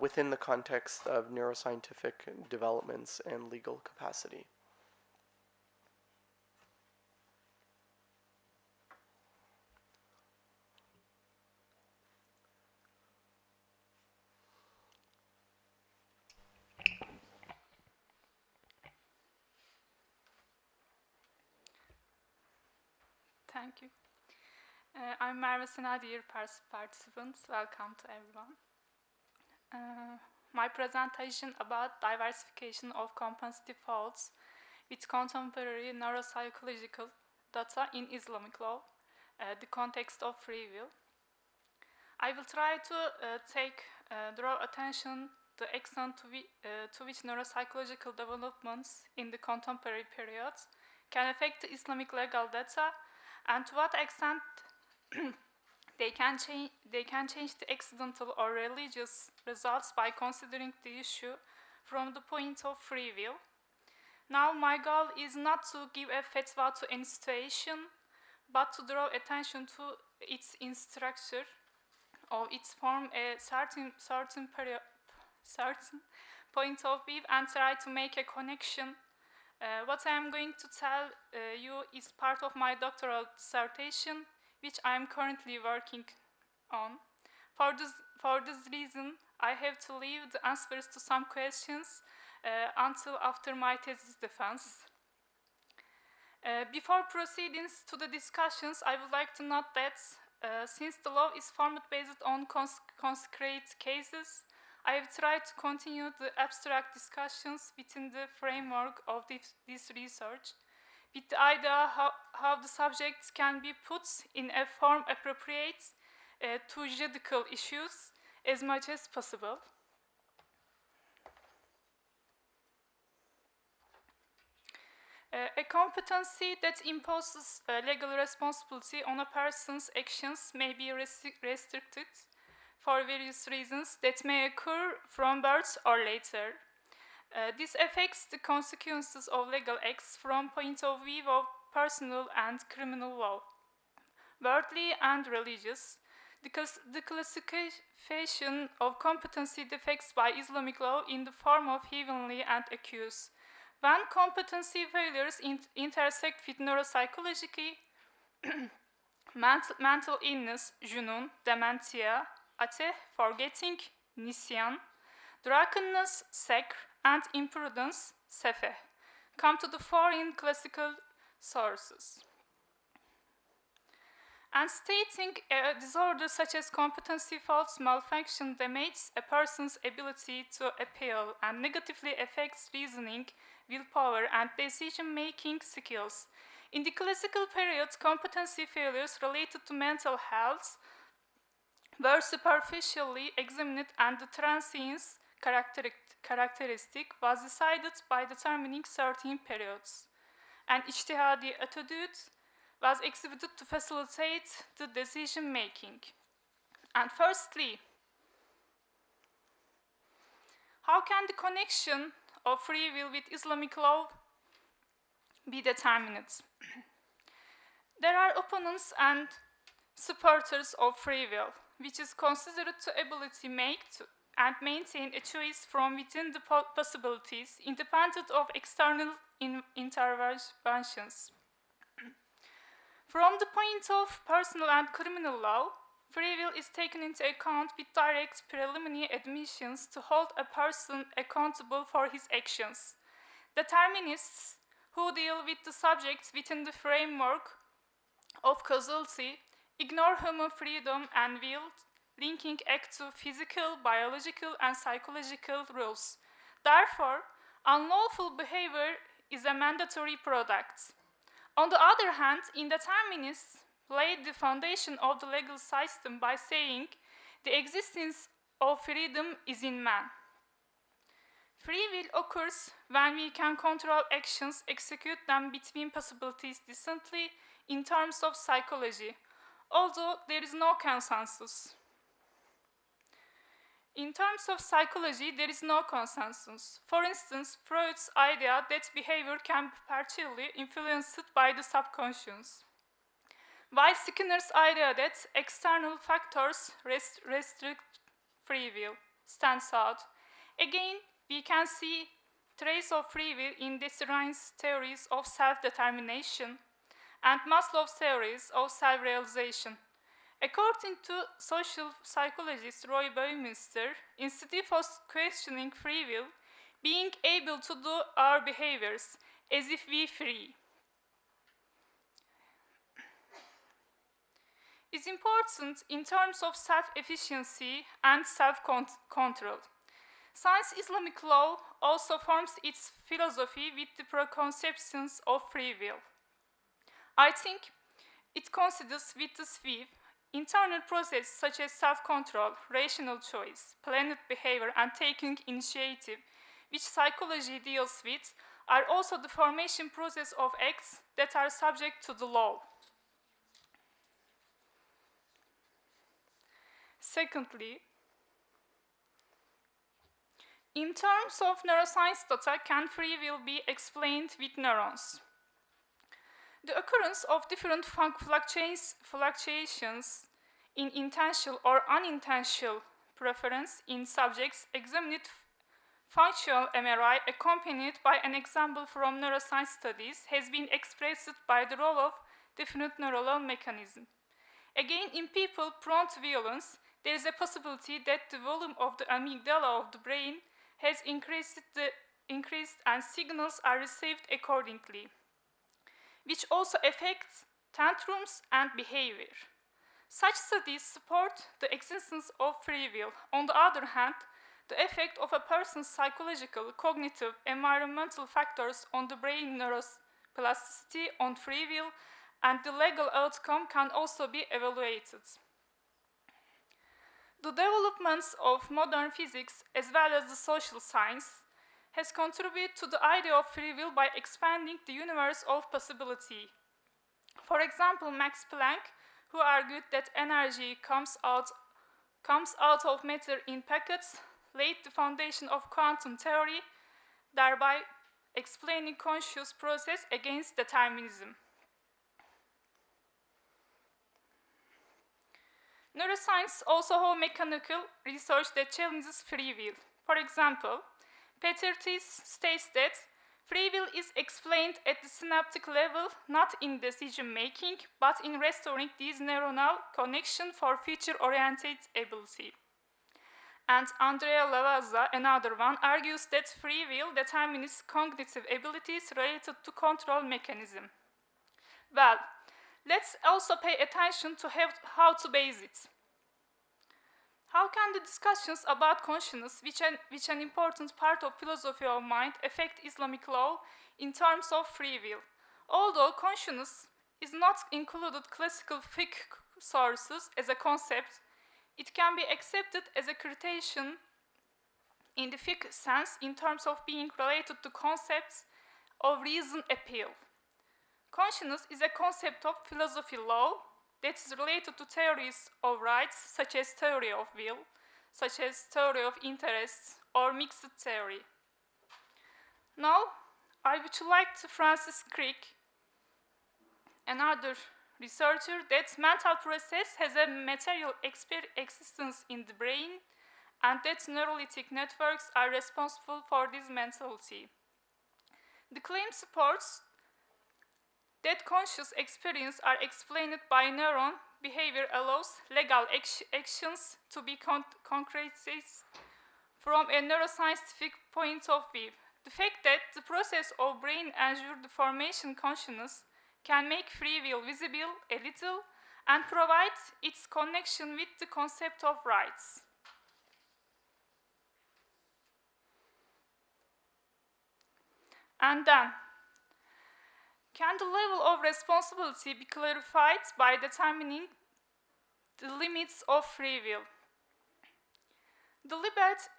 within the context of neuroscientific developments and legal capacity. Thank you. I'm Merve Sena, dear participants. Welcome to everyone. My presentation about diversification of compensatory faults with contemporary neuropsychological data in Islamic law, the context of free will. I will try to draw attention to the extent to which neuropsychological developments in the contemporary period can affect the Islamic legal data, and to what extent they can change the accidental or religious results by considering the issue from the point of free will. Now, my goal is not to give a fatwa to any situation, but to draw attention to its structure or its form a certain point of view and try to make a connection. What I am going to tell you is part of my doctoral dissertation, which I am currently working on. For this reason, I have to leave the answers to some questions until after my thesis defense. Before proceeding to the discussions, I would like to note that since the law is formed based on concrete cases, I have tried to continue the abstract discussions within the framework of this research, with the idea how the subjects can be put in a form appropriate to juridical issues as much as possible. A competency that imposes legal responsibility on a person's actions may be restricted for various reasons that may occur from birth or later. This affects the consequences of legal acts from point of view of personal and criminal law, worldly and religious. The classification of competency defects by Islamic law in the form of heavenly and accused. When competency failures intersect with neuropsychology, mental illness, junun, dementia, ate, forgetting, nisyan, drunkenness, sekr, and imprudence, sefeh, come to the fore in classical sources. And stating a disorder such as competency faults malfunction damages a person's ability to appeal and negatively affects reasoning, willpower, and decision-making skills. In the classical period, competency failures related to mental health were superficially examined, and the transience characteristic was decided by determining certain periods. An ijtihadi attitude was exhibited to facilitate the decision-making. And firstly, how can the connection of free will with Islamic law be determined? There are opponents and supporters of free will, which is considered to ability make and maintain a choice from within the possibilities, independent of external interventions. From the point of personal and criminal law, free will is taken into account with direct preliminary admissions to hold a person accountable for his actions. Determinists who deal with the subjects within the framework of causality ignore human freedom and will, linking act to physical, biological, and psychological rules. Therefore, unlawful behavior is a mandatory product. On the other hand, indeterminists laid the foundation of the legal system by saying the existence of freedom is in man. Free will occurs when we can control actions, execute them between possibilities decently in terms of psychology, although there is no consensus. In terms of psychology, there is no consensus. For instance, Freud's idea that behavior can be partially influenced by the subconscious, while Skinner's idea that external factors restrict free will stands out. Again, we can see trace of free will in Desirein's theories of self-determination and Maslow's theories of self-realization. According to social psychologist Roy Buckminster, instead of questioning free will, being able to do our behaviors as if we free is important in terms of self-efficiency and self-control. Science Islamic law also forms its philosophy with the preconceptions of free will. I think it considers with this view internal processes such as self-control, rational choice, planned behavior, and taking initiative, which psychology deals with, are also the formation process of acts that are subject to the law. Secondly, in terms of neuroscience data, can free will be explained with neurons? The occurrence of different fluctuations in intentional or unintentional preference in subjects examined functional MRI accompanied by an example from neuroscience studies has been expressed by the role of different neural mechanisms. Again, in people prone to violence, there is a possibility that the volume of the amygdala of the brain has increased and signals are received accordingly, which also affects tantrums and behavior. Such studies support the existence of free will. On the other hand, the effect of a person's psychological, cognitive, environmental factors on the brain neuroplasticity on free will and the legal outcome can also be evaluated. The developments of modern physics as well as the social science has contributed to the idea of free will by expanding the universe of possibility. For example, Max Planck, who argued that energy comes out of matter in packets, laid the foundation of quantum theory, thereby explaining conscious process against determinism. Neuroscience also holds mechanical research that challenges free will. For example, Peter Thies states that free will is explained at the synaptic level, not in decision-making, but in restoring these neuronal connections for future-oriented ability. And Andrea Lavazza, another one, argues that free will determines cognitive abilities related to control mechanism. Well, let's also pay attention to how to base it. How can the discussions about consciousness, which an important part of philosophy of mind, affect Islamic law in terms of free will? Although consciousness is not included classical fiqh sources as a concept, it can be accepted as a criterion in the fiqh sense in terms of being related to concepts of reason appeal. Consciousness is a concept of philosophy law that is related to theories of rights, such as theory of will, such as theory of interests, or mixed theory. Now, I would like to Francis Crick, another researcher, that mental process has a material existence in the brain and that neurolytic networks are responsible for this mentality. The claim supports that conscious experience are explained by neuron behavior allows legal actions to be concretized from a neuroscientific point of view. The fact that the process of brain ensures the formation consciousness can make free will visible a little and provide its connection with the concept of rights. And then, can the level of responsibility be clarified by determining the limits of free will? The Libet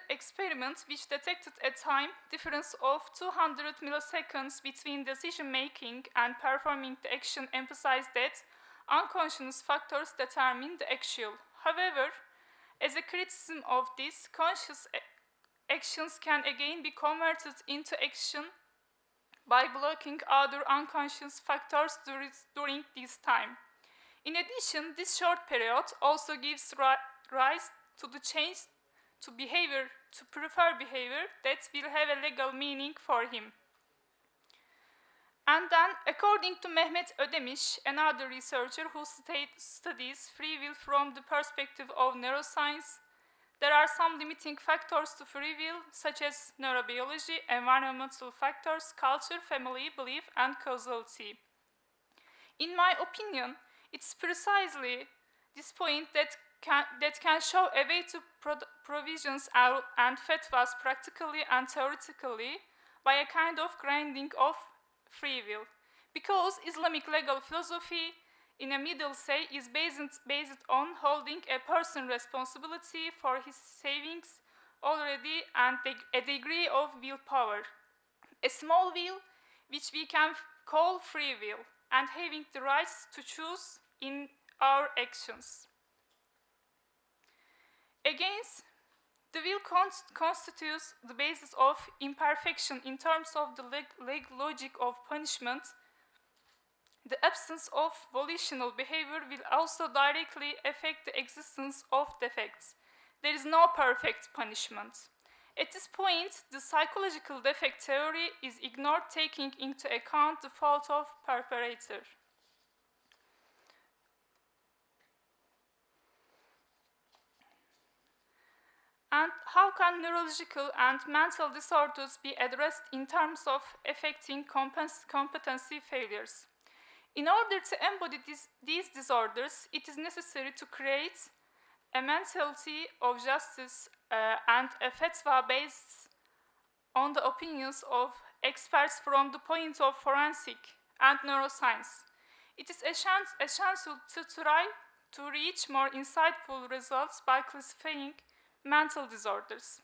experiment, which detected a time difference of 200 milliseconds between decision-making and performing the action, emphasized that unconscious factors determine the actual. However, as a criticism of this, conscious actions can again be converted into action by blocking other unconscious factors during this time. In addition, this short period also gives rise to the change to behavior, to prefer behavior that will have a legal meaning for him. And then, according to Mehmet Ödemiş, another researcher who studies free will from the perspective of neuroscience, there are some limiting factors to free will, such as neurobiology, environmental factors, culture, family, belief, and causality. In my opinion, it's precisely this point that can show a way to provisions and fatwas practically and theoretically by a kind of grounding of free will. Because Islamic legal philosophy, in a middle say, is based on holding a person responsibility for his savings already and a degree of willpower. A small will, which we can call free will, and having the right to choose in our actions. Against, the will constitutes the basis of imperfection in terms of the logic of punishment. The absence of volitional behavior will also directly affect the existence of defects. There is no perfect punishment. At this point, the psychological defect theory is ignored, taking into account the fault of perpetrator. And how can neurological and mental disorders be addressed in terms of affecting competency failures? In order to embody these disorders, it is necessary to create a mentality of justice and a fatwa based on the opinions of experts from the point of forensic and neuroscience. It is essential to try to reach more insightful results by classifying mental disorders.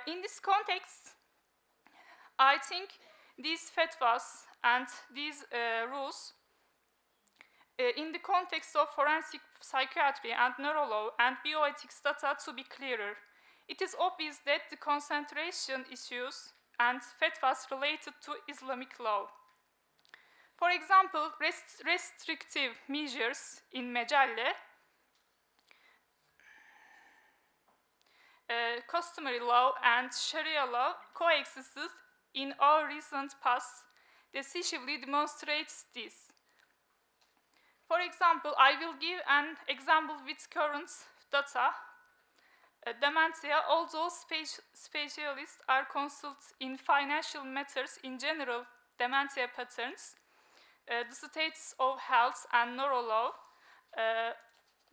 In this context, I think these fatwas and these rules, in the context of forensic psychiatry and neurolaw and bioethics data, to be clearer. It is obvious that the concentration issues and fatwas related to Islamic law. For example, restrictive measures in Mecalle, customary law and Sharia law coexisted in our recent past, decisively demonstrates this. For example, I will give an example with current data. Dementia, although specialists are consulted in financial matters in general dementia patterns, the status of health and neurolaw,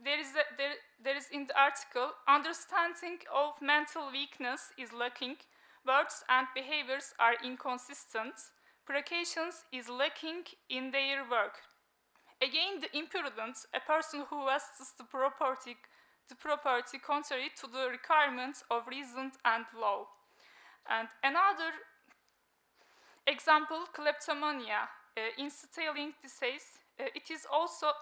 there is in the article, understanding of mental weakness is lacking, words and behaviors are inconsistent, precautions is lacking in their work. Again, the imprudent, a person who wastes the property contrary to the requirements of reason and law. And another example, kleptomania, in stealing disease, it is also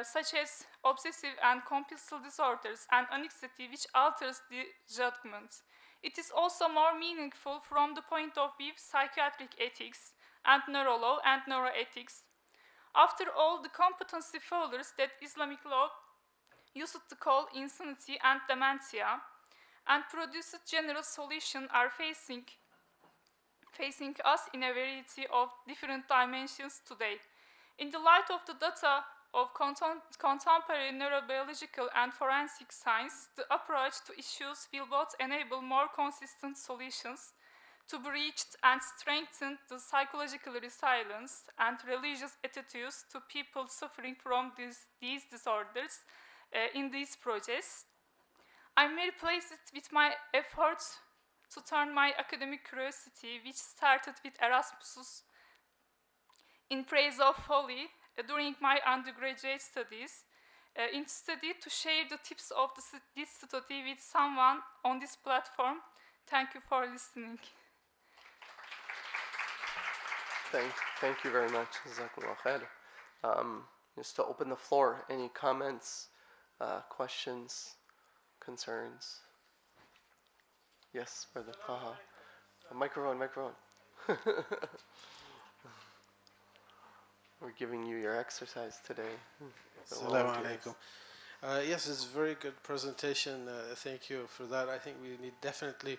such as obsessive and compulsive disorders and anxiety, which alters the judgment. It is also more meaningful from the point of view of psychiatric ethics and neurolaw and neuroethics. After all, the competency failures that Islamic law used to call insanity and dementia and produced general solution are facing us in a variety of different dimensions today. In the light of the data of contemporary neurobiological and forensic science, the approach to issues will both enable more consistent solutions to be reached and strengthen the psychological resilience and religious attitudes to people suffering from these disorders in these projects. I'm very pleased with my efforts to turn my academic curiosity, which started with Erasmus in praise of folly during my undergraduate studies, interested to share the tips of this study with someone on this platform. Thank you for listening. Thank you very much. Jazakallah khair. Just to open the floor, any comments, questions, concerns? Yes, for the Taha. Microphone. We're giving you your exercise today. Assalamu alaikum. Yes, it's a very good presentation. Thank you for that. I think we need definitely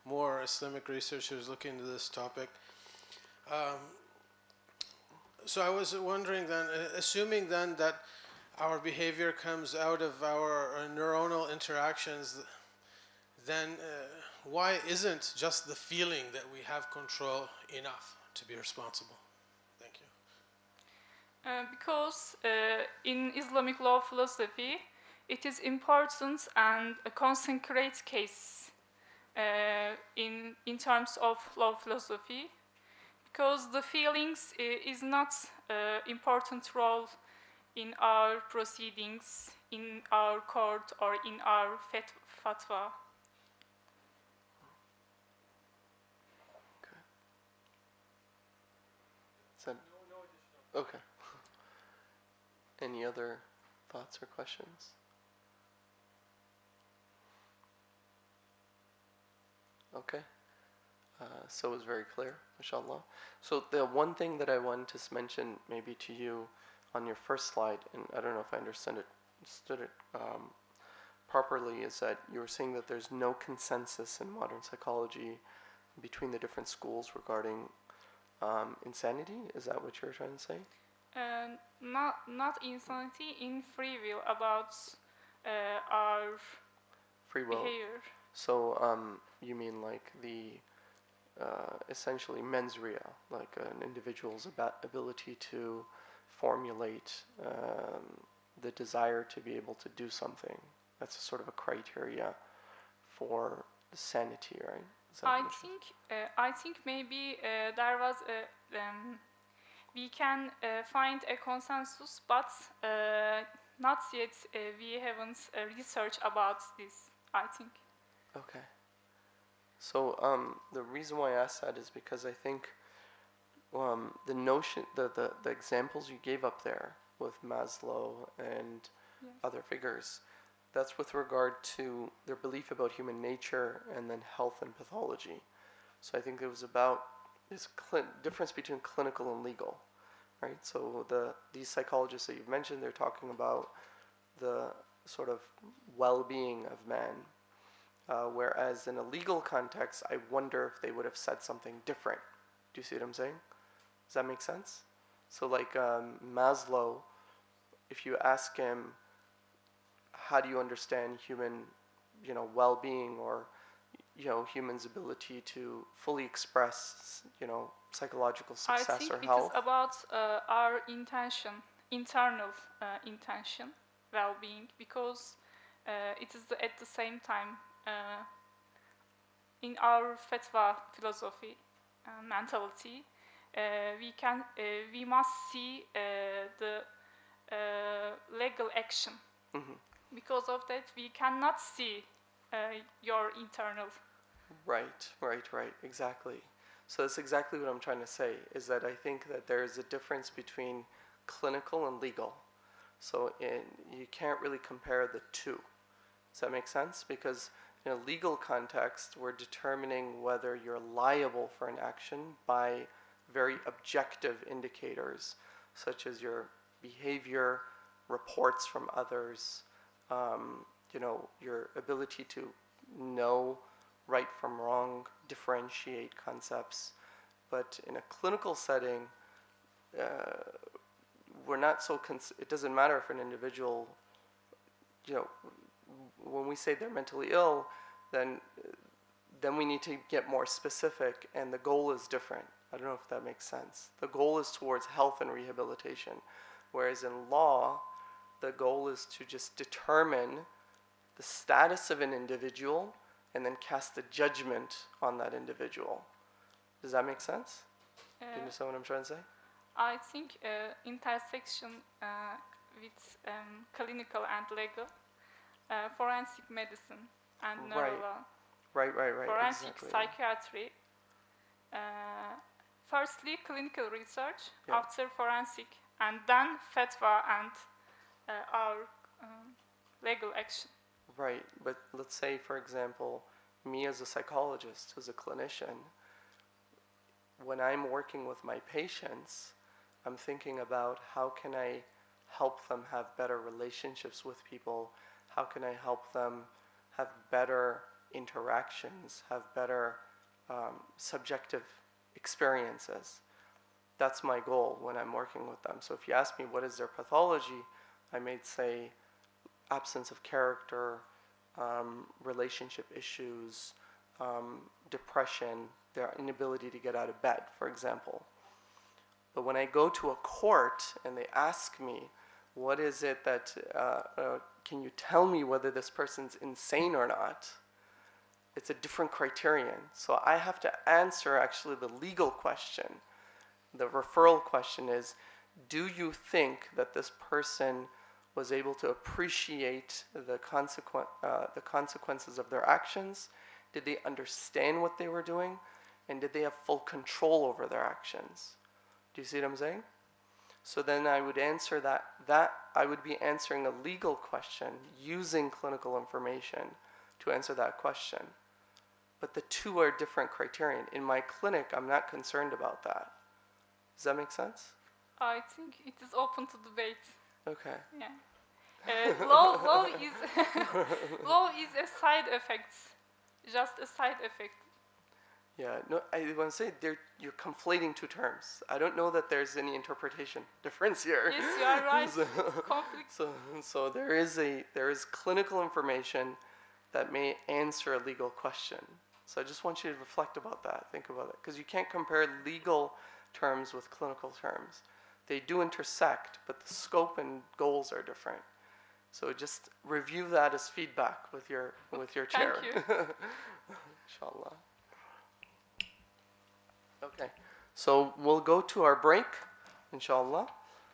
more Islamic researchers looking into this topic. So I was wondering then, assuming then that our behavior comes out of our neuronal interactions, then why isn't just the feeling that we have control enough to be responsible? Thank you. Because in Islamic law philosophy, it is important and a concentrate case in terms of law philosophy, because the feelings is not important role in our proceedings, in our court, or in our fatwa. Okay. Any other thoughts or questions? Okay. So it was very clear, mashallah. So the one thing that I wanted to mention maybe to you on your first slide, and I don't know if I understood it properly, is that you were saying that there's no consensus in modern psychology between the different schools regarding insanity. Is that what you were trying to say? Not insanity, in free will, about our Free will. behavior. So you mean like the essentially mens rea, like an individual's ability to formulate the desire to be able to do something. That's a sort of a criteria for sanity, right? I think maybe there was we can find a consensus, but not yet. We haven't researched about this, I think. Okay. So the reason why I asked that is because I think the notion, the examples you gave up there with Maslow and other figures, that's with regard to their belief about human nature and then health and pathology. So I think it was about this difference between clinical and legal, right? So these psychologists that you've mentioned, they're talking about the sort of well-being of man. Whereas in a legal context, I wonder if they would have said something different. Do you see what I'm saying? Does that make sense? So like Maslow, if you ask him, how do you understand human, well-being, or, humans' ability to fully express, psychological success or health? I think it is about our internal intention, well-being, because it is at the same time in our fatwa philosophy mentality, we must see the legal action. Mm-hmm. Because of that, we cannot see your internal. Right, exactly. So that's exactly what I'm trying to say, is that I think that there is a difference between clinical and legal. So you can't really compare the two. Does that make sense? Because in a legal context, we're determining whether you're liable for an action by very objective indicators, such as your behavior, reports from others, your ability to know right from wrong, differentiate concepts. But in a clinical setting, we're not so, it doesn't matter if an individual, when we say they're mentally ill, then we need to get more specific, and the goal is different. I don't know if that makes sense. The goal is towards health and rehabilitation, whereas in law, the goal is to just determine the status of an individual and then cast a judgment on that individual. Does that make sense? Do you understand what I'm trying to say? I think intersection with clinical and legal, forensic medicine and Right. neurolaw, Right. forensic Exactly. psychiatry. Firstly, clinical research, Yeah. after forensic, and then fatwa and our legal action. Right, but let's say, for example, me as a psychologist, as a clinician, when I'm working with my patients, I'm thinking about how can I help them have better relationships with people, how can I help them have better interactions, have better subjective experiences. That's my goal when I'm working with them. So if you ask me what is their pathology, I may say absence of character, relationship issues, depression, their inability to get out of bed, for example. But when I go to a court and they ask me, what is it that, can you tell me whether this person's insane or not? It's a different criterion. So I have to answer actually the legal question. The referral question is, do you think that this person was able to appreciate the consequences of their actions? Did they understand what they were doing? And did they have full control over their actions? Do you see what I'm saying? So then I would answer that I would be answering a legal question using clinical information to answer that question. But the two are different criterion. In my clinic, I'm not concerned about that. Does that make sense? I think it is open to debate. Okay. Yeah. Law is law is a side effect, just a side effect. Yeah, no, I want to say you're conflating two terms. I don't know that there's any interpretation difference here. Yes, you are right. So- Conflict. So there is clinical information that may answer a legal question. So I just want you to reflect about that, think about it, because you can't compare legal terms with clinical terms. They do intersect, but the scope and goals are different. So just review that as feedback with your chair. Thank you. Inshallah. Okay, so we'll go to our break, inshallah.